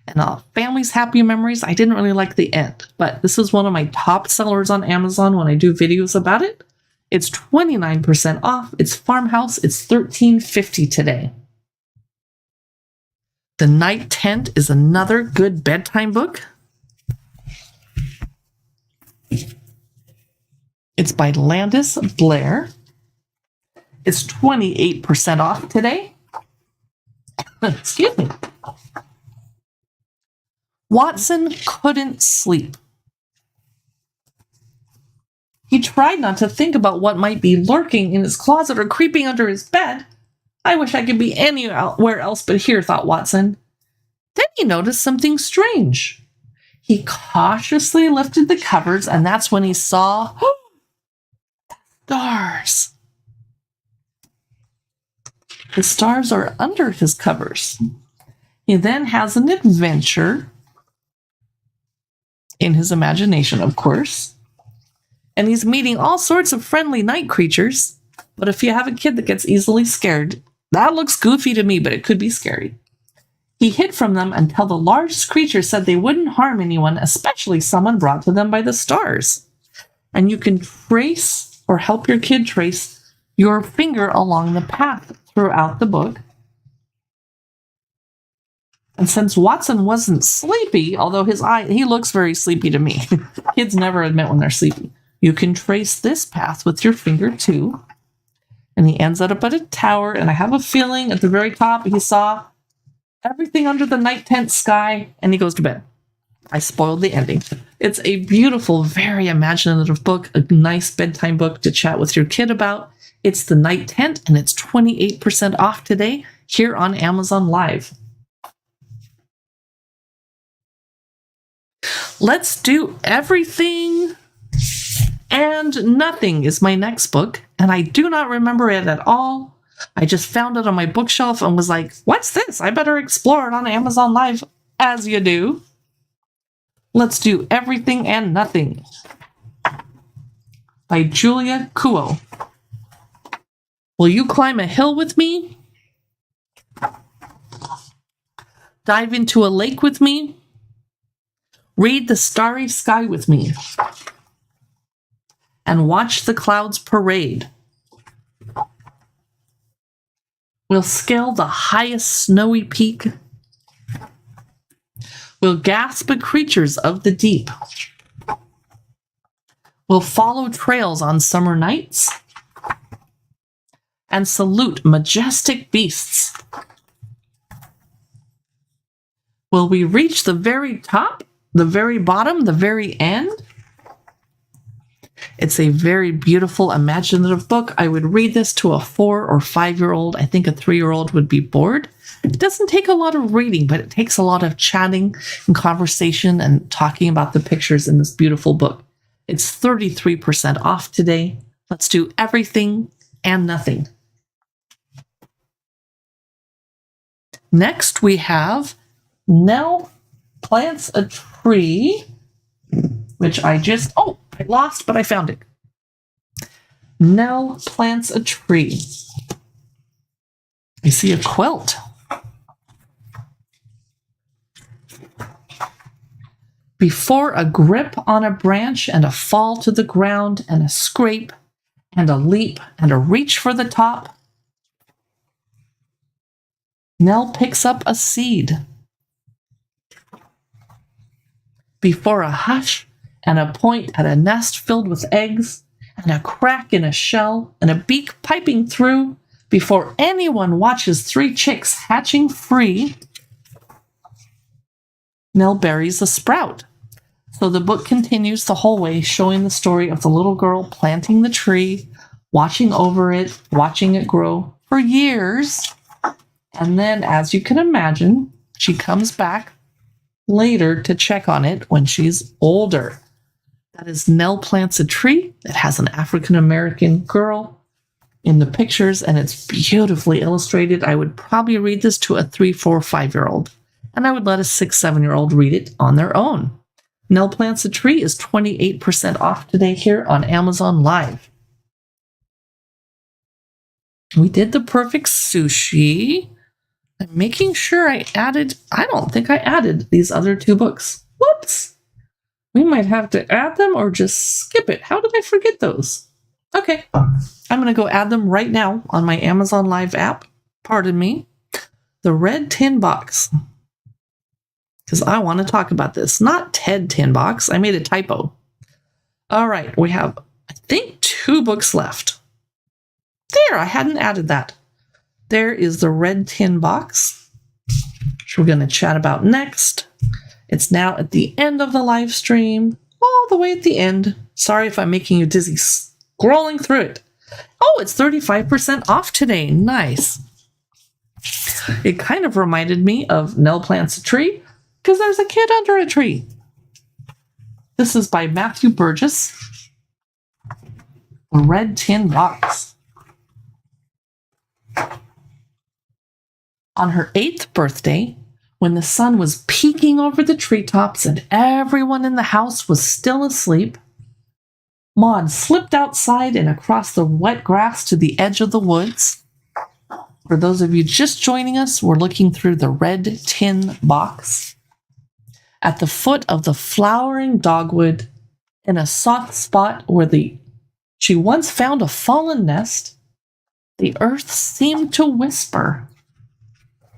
and Family's Happy Memories. I didn't really like the end, but this is one of my top sellers on Amazon when I do videos about it. It's 29% off. It's Farmhouse. It's $13.50 today. The Night Tent is another good bedtime book. It's by Landis Blair. It's 28% off today. Excuse me. Watson couldn't sleep. He tried not to think about what might be lurking in his closet or creeping under his bed. I wish I could be anywhere else but here, thought Watson. Then he noticed something strange. He cautiously lifted the covers, and that's when he saw stars. The stars are under his covers. He then has an adventure in his imagination, of course. And he's meeting all sorts of friendly night creatures. But if you have a kid that gets easily scared, that looks goofy to me, but it could be scary. He hid from them until the largest creature said they wouldn't harm anyone, especially someone brought to them by the stars. And you can trace or help your kid trace your finger along the path throughout the book. And since Watson wasn't sleepy, although he looks very sleepy to me. Kids never admit when they're sleepy. You can trace this path with your finger too. And he ends up at a tower, and I have a feeling at the very top he saw everything under the night tent sky, and he goes to bed. I spoiled the ending. It's a beautiful, very imaginative book, a nice bedtime book to chat with your kid about. It's The Night Tent, and it's 28% off today here on Amazon Live. Let's Do Everything and Nothing is my next book, and I do not remember it at all. I just found it on my bookshelf and was like, what's this? I better explore it on Amazon Live, as you do. Let's Do Everything and Nothing by Julia Kuo. Will you climb a hill with me? Dive into a lake with me? Read the starry sky with me? And watch the clouds parade? We'll scale the highest snowy peak. We'll gasp at creatures of the deep. We'll follow trails on summer nights and salute majestic beasts. Will we reach the very top, the very bottom, the very end? It's a very beautiful, imaginative book. I would read this to a 4 or 5-year-old. I think a 3-year-old would be bored. It doesn't take a lot of reading, but it takes a lot of chatting and conversation and talking about the pictures in this beautiful book. It's 33% off today. Let's Do Everything and Nothing. Next, we have Nell Plants a Tree, which I lost, but I found it. Nell Plants a Tree. I see a quilt. Before a grip on a branch and a fall to the ground and a scrape and a leap and a reach for the top, Nell picks up a seed. Before a hush and a point at a nest filled with eggs and a crack in a shell and a beak piping through, before anyone watches 3 chicks hatching free, Nell buries a sprout. So the book continues the whole way, showing the story of the little girl planting the tree, watching over it, watching it grow for years. And then, as you can imagine, she comes back later to check on it when she's older. That is Nell Plants a Tree. It has an African American girl in the pictures, and it's beautifully illustrated. I would probably read this to a 3, 4, 5-year-old, and I would let a 6, 7-year-old read it on their own. Nell Plants a Tree is 28% off today here on Amazon Live. We did The Perfect Sushi. I'm making sure I don't think I added these other 2 books. Whoops! We might have to add them or just skip it. How did I forget those? Okay, I'm going to go add them right now on my Amazon Live app. Pardon me. The Red Tin Box. Because I want to talk about this. Not Ted Tin Box. I made a typo. All right, we have, I think, 2 books left. There, I hadn't added that. There is the Red Tin Box, which we're going to chat about next. It's now at the end of the live stream, all the way at the end. Sorry if I'm making you dizzy scrolling through it. Oh, it's 35% off today. Nice. It kind of reminded me of Nell Plants a Tree, because there's a kid under a tree. This is by Matthew Burgess. The Red Tin Box. On her 8th birthday, when the sun was peeking over the treetops and everyone in the house was still asleep, Maud slipped outside and across the wet grass to the edge of the woods. For those of you just joining us, we're looking through the Red Tin Box. At the foot of the flowering dogwood, in a soft spot where she once found a fallen nest, the earth seemed to whisper,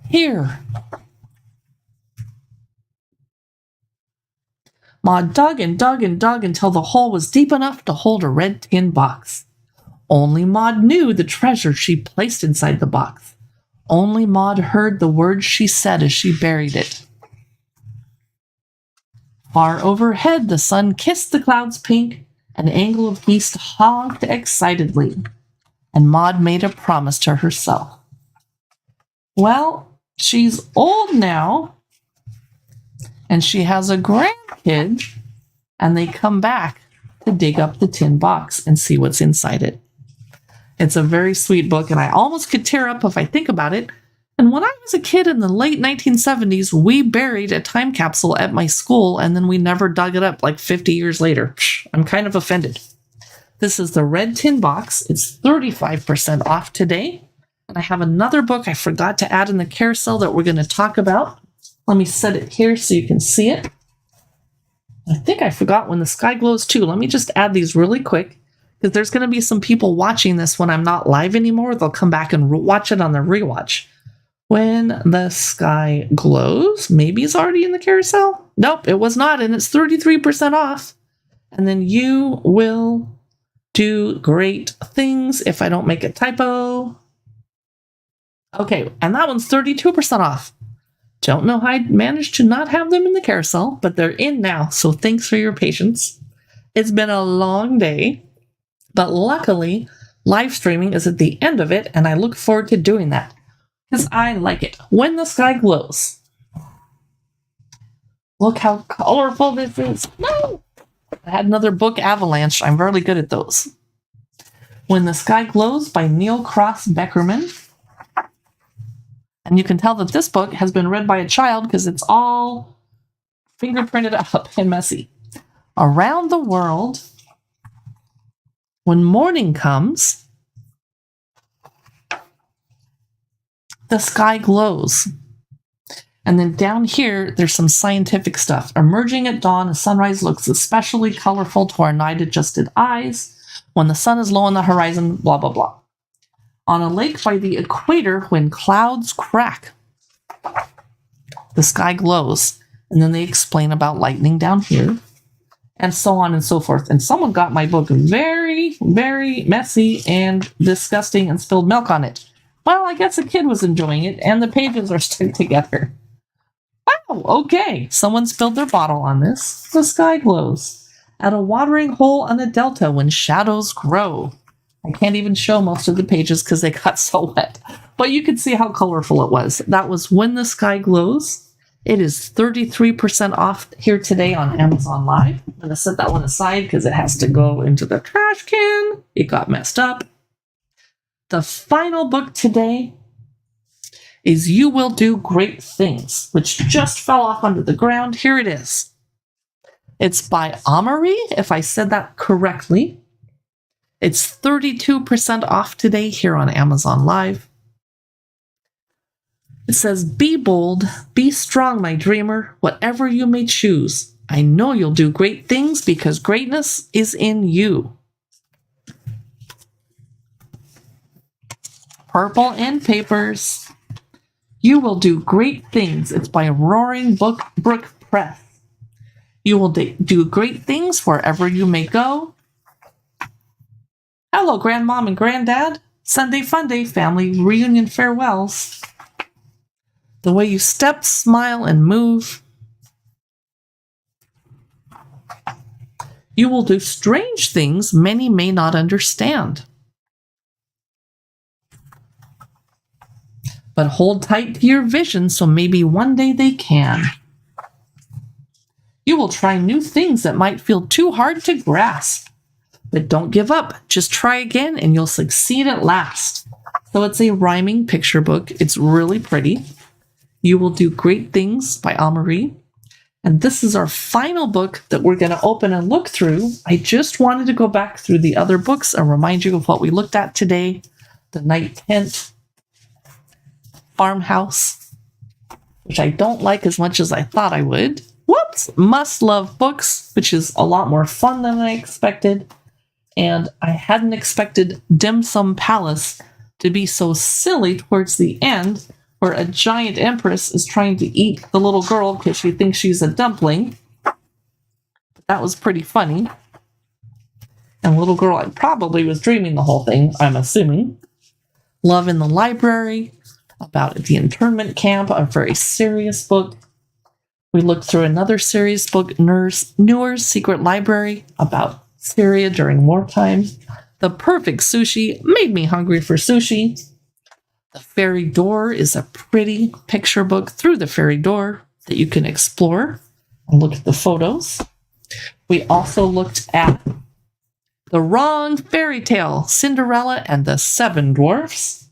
"Here." Maud dug and dug and dug until the hole was deep enough to hold a red tin box. Only Maud knew the treasure she placed inside the box. Only Maud heard the words she said as she buried it. Far overhead, the sun kissed the clouds pink, an angle of geese honked excitedly, and Maud made a promise to herself. Well, she's old now, and she has a grandkid, and they come back to dig up the tin box and see what's inside it. It's a very sweet book, and I almost could tear up if I think about it. And when I was a kid in the late 1970s, we buried a time capsule at my school, and then we never dug it up like 50 years later. I'm kind of offended. This is the Red Tin Box. It's 35% off today. And I have another book I forgot to add in the carousel that we're going to talk about. Let me set it here so you can see it. I think I forgot When the Sky Glows too. Let me just add these really quick, because there's going to be some people watching this when I'm not live anymore. They'll come back and watch it on the rewatch. When the Sky Glows, maybe it's already in the carousel. Nope, it was not, and it's 33% off. And then You Will Do Great Things If I Don't Make a Typo. Okay, and that one's 32% off. Don't know how I managed to not have them in the carousel, but they're in now, so thanks for your patience. It's been a long day, but luckily, live streaming is at the end of it, and I look forward to doing that, because I like it. When the Sky Glows. Look how colorful this is. No! I had another book avalanche. I'm really good at those. When the Sky Glows by Neil Cross Beckerman. And you can tell that this book has been read by a child because it's all fingerprinted up and messy. Around the world, when morning comes, the sky glows. And then down here, there's some scientific stuff. Emerging at dawn, a sunrise looks especially colorful to our night-adjusted eyes. When the sun is low on the horizon, blah, blah, blah. On a lake by the equator, when clouds crack, the sky glows. And then they explain about lightning down here, and so on and so forth. And someone got my book very, very messy and disgusting and spilled milk on it. Well, I guess a kid was enjoying it, and the pages are stuck together. Okay. Someone spilled their bottle on this. The sky glows at a watering hole on a delta when shadows grow. I can't even show most of the pages because they got so wet, but you can see how colorful it was. That was When the Sky Glows. It is 33% off here today on Amazon Live. I'm going to set that one aside because it has to go into the trash can. It got messed up. The final book today is You Will Do Great Things, which just fell off onto the ground. Here it is. It's by Amory, if I said that correctly. It's 32% off today here on Amazon Live. It says, be bold, be strong, my dreamer, whatever you may choose. I know you'll do great things because greatness is in you. Purple and Papers. You Will Do Great Things. It's by Roaring Brook Press. You will do great things wherever you may go. Hello, Grandmom and Granddad. Sunday Fun Day family reunion farewells. The way you step, smile, and move. You will do strange things many may not understand. But hold tight to your vision so maybe one day they can. You will try new things that might feel too hard to grasp. But don't give up. Just try again and you'll succeed at last. So it's a rhyming picture book. It's really pretty. You Will Do Great Things by Amory. And this is our final book that we're going to open and look through. I just wanted to go back through the other books and remind you of what we looked at today. The Night Tent, Farmhouse, which I don't like as much as I thought I would. Whoops! Must Love Books, which is a lot more fun than I expected. And I hadn't expected Dim Sum Palace to be so silly towards the end, where a giant empress is trying to eat the little girl because she thinks she's a dumpling. That was pretty funny. And the little girl probably was dreaming the whole thing, I'm assuming. Love in the Library, about the internment camp, a very serious book. We looked through another serious book, Newer's Secret Library, about Syria during wartime. The Perfect Sushi made me hungry for sushi. The Fairy Door is a pretty picture book through the fairy door that you can explore and look at the photos. We also looked at The Wrong Fairy Tale, Cinderella and the Seven Dwarfs.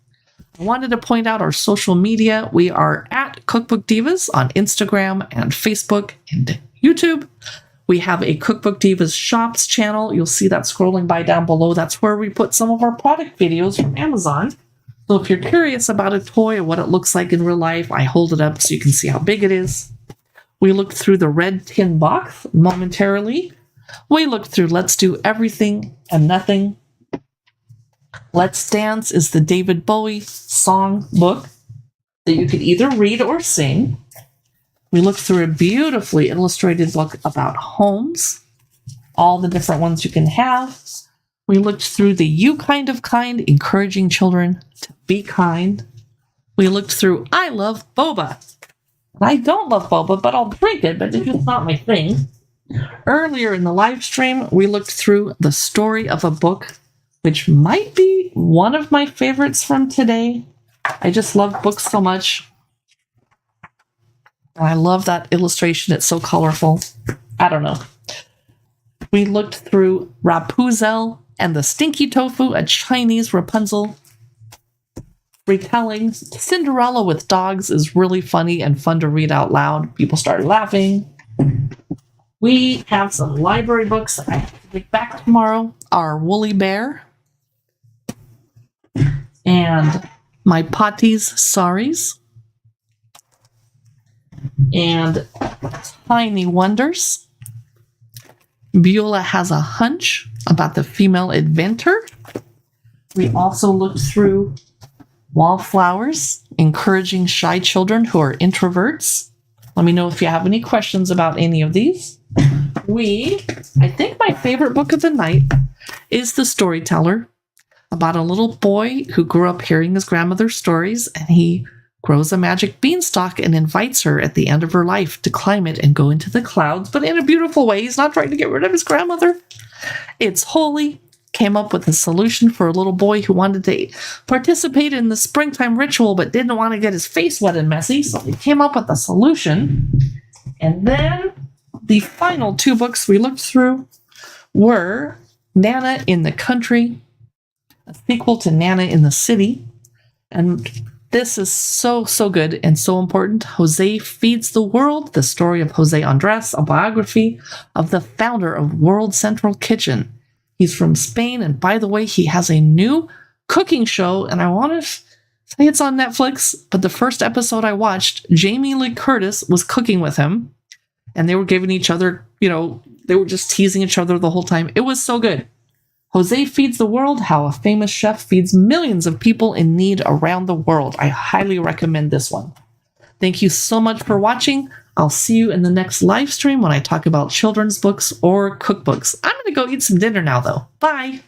I wanted to point out our social media. We are at Cookbook Divas on Instagram and Facebook and YouTube. We have a Cookbook Divas Shops channel. You'll see that scrolling by down below. That's where we put some of our product videos from Amazon. So if you're curious about a toy or what it looks like in real life, I hold it up so you can see how big it is. We looked through the Red Tin Box momentarily. We looked through Let's Do Everything and Nothing. Let's Dance is the David Bowie song book that you could either read or sing. We looked through a beautifully illustrated book about homes, all the different ones you can have. We looked through the You Kind of Kind, encouraging children to be kind. We looked through I Love Boba. I don't love boba, but I'll drink it, but it's just not my thing. Earlier in the live stream, we looked through The Story of a Book, which might be one of my favorites from today. I just love books so much. And I love that illustration. It's so colorful. I don't know. We looked through Rapunzel and the Stinky Tofu, a Chinese Rapunzel retelling. Cinderella with Dogs is really funny and fun to read out loud. People started laughing. We have some library books that I have to take back tomorrow. Our Woolly Bear and My Potty's Sorries and Tiny Wonders. Beulah Has a Hunch about the female inventor. We also looked through Wallflowers, encouraging shy children who are introverts. Let me know if you have any questions about any of these. I think my favorite book of the night is The Storyteller, about a little boy who grew up hearing his grandmother's stories, and he grows a magic beanstalk and invites her at the end of her life to climb it and go into the clouds, but in a beautiful way. He's not trying to get rid of his grandmother. It's Holy came up with a solution for a little boy who wanted to participate in the springtime ritual but didn't want to get his face wet and messy, so he came up with a solution. And then the final 2 books we looked through were Nana in the Country, a sequel to Nana in the City. And this is so good and so important. Jose Feeds the World, the story of Jose Andres, a biography of the founder of World Central Kitchen. He's from Spain, and by the way, he has a new cooking show, and I want to say it's on Netflix, but the first episode I watched, Jamie Lee Curtis was cooking with him, and they were giving each other, they were just teasing each other the whole time. It was so good. Jose Feeds the World, How a Famous Chef Feeds Millions of People in Need Around the World. I highly recommend this one. Thank you so much for watching. I'll see you in the next live stream when I talk about children's books or cookbooks. I'm going to go eat some dinner now, though. Bye!